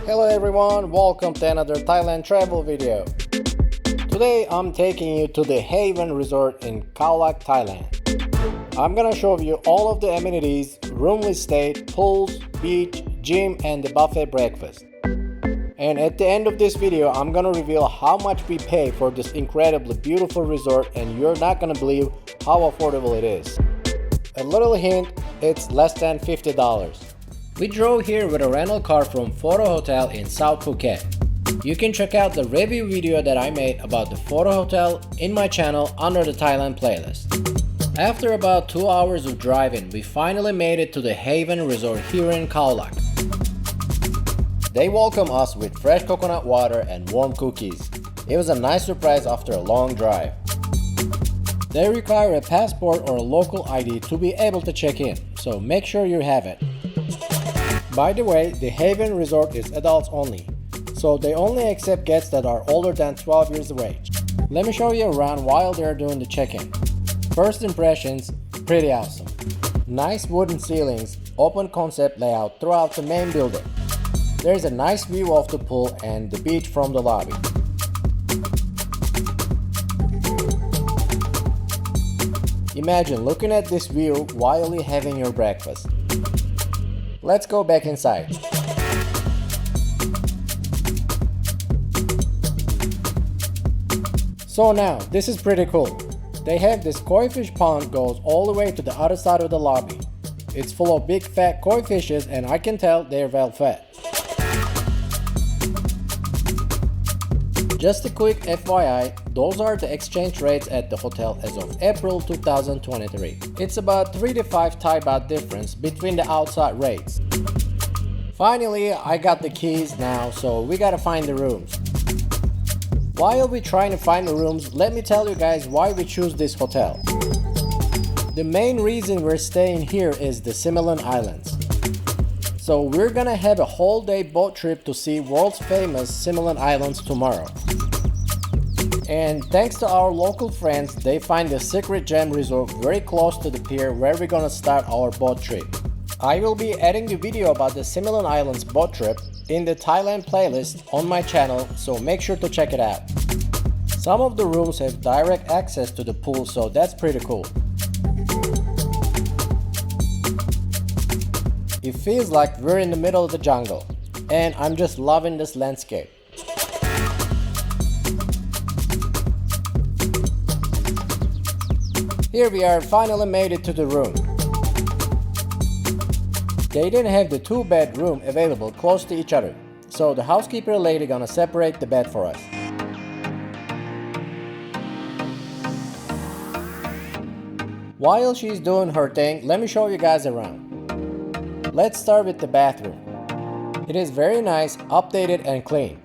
Hello everyone, welcome to another Thailand travel video. Today I'm taking you to the Haven Resort in Khao Lak, Thailand. I'm gonna show you all of the amenities, room we stayed, pools, beach, gym and the buffet breakfast. And at the end of this video, I'm gonna reveal how much we pay for this incredibly beautiful resort and you're not gonna believe how affordable it is. A little hint, it's less than $50. We drove here with a rental car from Photo Hotel in South Phuket. You can check out the review video that I made about the Photo Hotel in my channel under the Thailand playlist. After about 2 hours of driving, we finally made it to the Haven Resort here in Khao Lak. They welcome us with fresh coconut water and warm cookies. It was a nice surprise after a long drive. They require a passport or a local ID to be able to check in, so make sure you have it. By the way, the Haven Resort is adults only, so they only accept guests that are older than 12 years of age. Let me show you around while they're doing the check-in. First impressions, pretty awesome. Nice wooden ceilings, open concept layout throughout the main building. There's a nice view of the pool and the beach from the lobby. Imagine looking at this view while you're having your breakfast. Let's go back inside. So now, this is pretty cool. They have this koi fish pond goes all the way to the other side of the lobby. It's full of big fat koi fishes and I can tell they're well fed. Just a quick FYI, those are the exchange rates at the hotel as of April 2023. It's about 3 to 5 Thai baht difference between the outside rates. Finally, I got the keys now, so we gotta find the rooms. While we're trying to find the rooms, let me tell you guys why we choose this hotel. The main reason we're staying here is the Similan Islands. So we're gonna have a whole day boat trip to see world's famous Similan Islands tomorrow. And thanks to our local friends, they find the secret gem resort very close to the pier where we're gonna start our boat trip. I will be adding the video about the Similan Islands boat trip in the Thailand playlist on my channel, so make sure to check it out. Some of the rooms have direct access to the pool, so that's pretty cool. It feels like we're in the middle of the jungle, and I'm just loving this landscape. Here we are, finally made it to the room. They didn't have the 2-bed room available close to each other, so the housekeeper lady gonna separate the bed for us. While she's doing her thing, let me show you guys around. Let's start with the bathroom. It is very nice, updated and clean.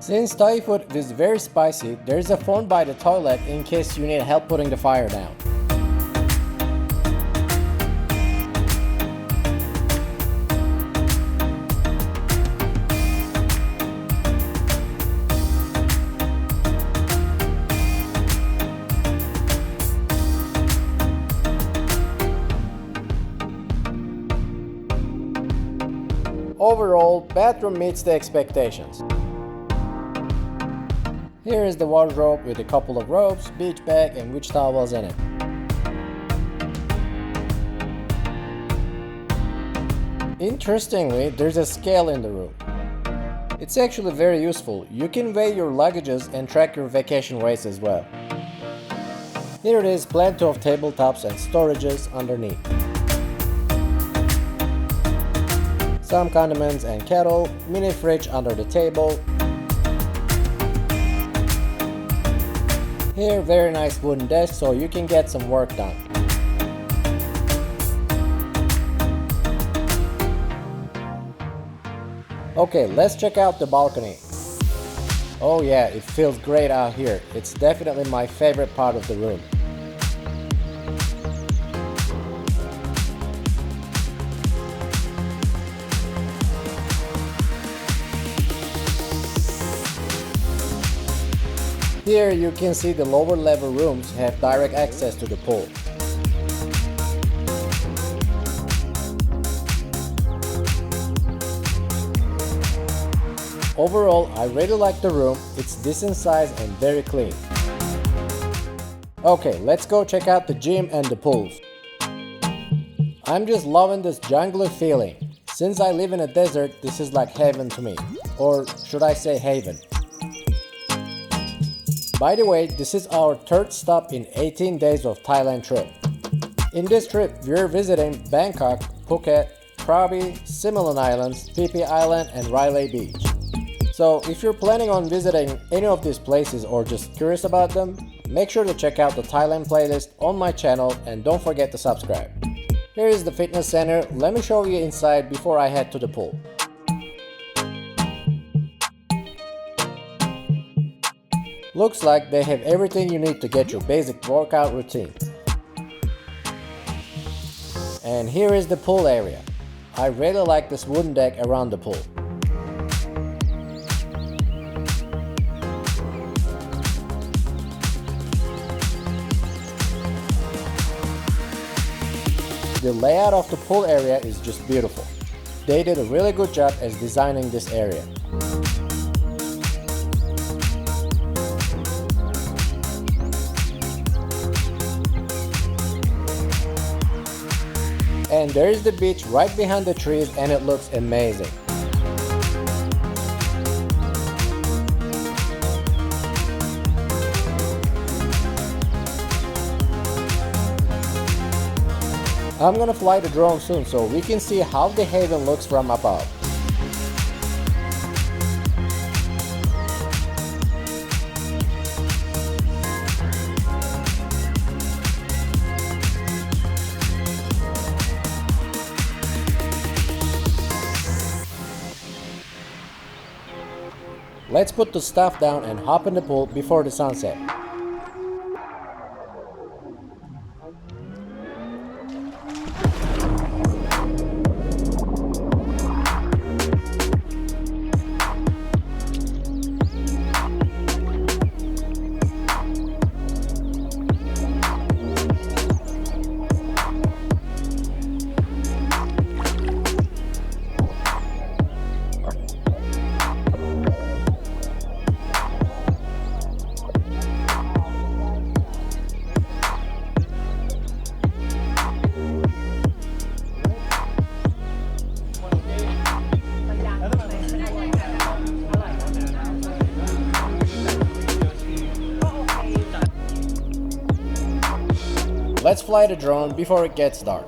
Since Thai food is very spicy, there is a phone by the toilet in case you need help putting the fire down. Overall, bathroom meets the expectations. Here is the wardrobe with a couple of robes, beach bag and beach towels in it. Interestingly, there's a scale in the room. It's actually very useful. You can weigh your luggages and track your vacation waste as well. Here it is, plenty of tabletops and storages underneath. Some condiments and kettle, mini fridge under the table. Here, very nice wooden desk so you can get some work done. Okay, let's check out the balcony. Oh yeah, it feels great out here. It's definitely my favorite part of the room. Here you can see the lower level rooms have direct access to the pool. Overall, I really like the room. It's decent size and very clean. Okay, let's go check out the gym and the pools. I'm just loving this jungly feeling. Since I live in a desert, this is like heaven to me. Or should I say haven? By the way, this is our third stop in 18 days of Thailand trip. In this trip, we're visiting Bangkok, Phuket, Krabi, Similan Islands, Phi Phi Island and Railay Beach. So if you're planning on visiting any of these places or just curious about them, make sure to check out the Thailand playlist on my channel and don't forget to subscribe. Here is the fitness center. Let me show you inside before I head to the pool. Looks like they have everything you need to get your basic workout routine. And here is the pool area. I really like this wooden deck around the pool. The layout of the pool area is just beautiful. They did a really good job as designing this area. And there is the beach right behind the trees and it looks amazing. I'm gonna fly the drone soon so we can see how the haven looks from above. Let's put the stuff down and hop in the pool before the sunset. Let's fly the drone before it gets dark.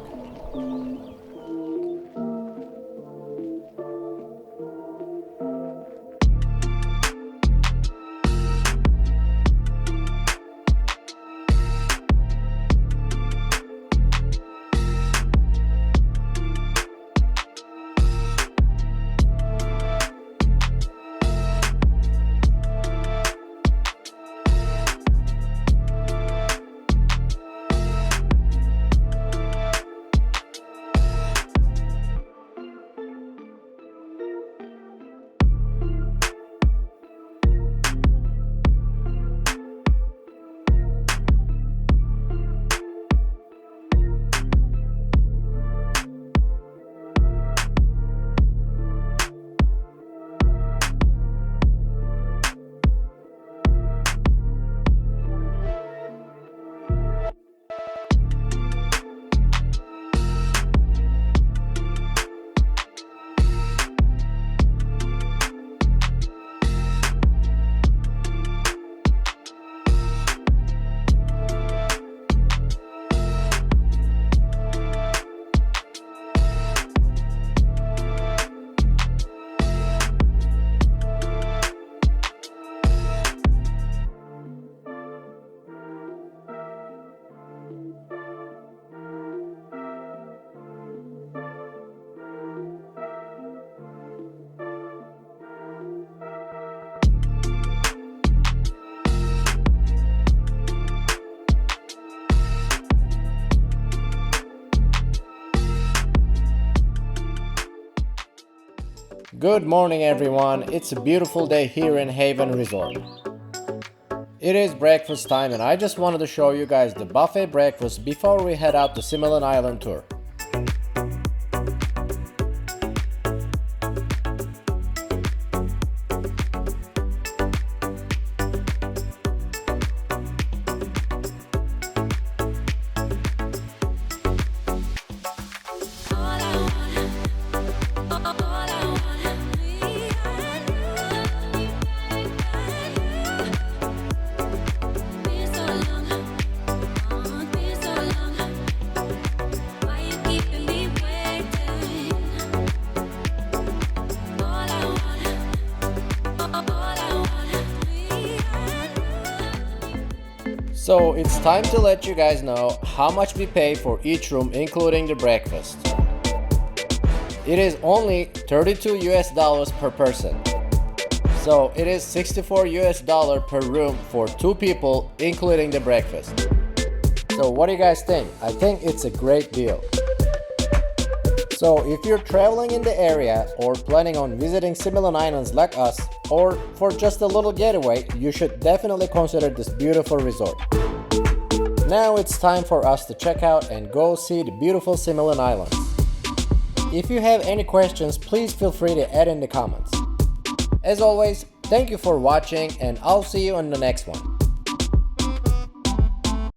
Good morning everyone, it's a beautiful day here in Haven Resort. It is breakfast time and I just wanted to show you guys the buffet breakfast before we head out to Similan Island tour. So it's time to let you guys know how much we pay for each room including the breakfast. It is only 32 US dollars per person. So it is 64 US dollar per room for 2 people including the breakfast. So what do you guys think? I think it's a great deal. So if you're traveling in the area or planning on visiting Similan Islands like us, or for just a little getaway, you should definitely consider this beautiful resort. Now it's time for us to check out and go see the beautiful Similan Islands. If you have any questions, please feel free to add in the comments. As always, thank you for watching and I'll see you on the next one.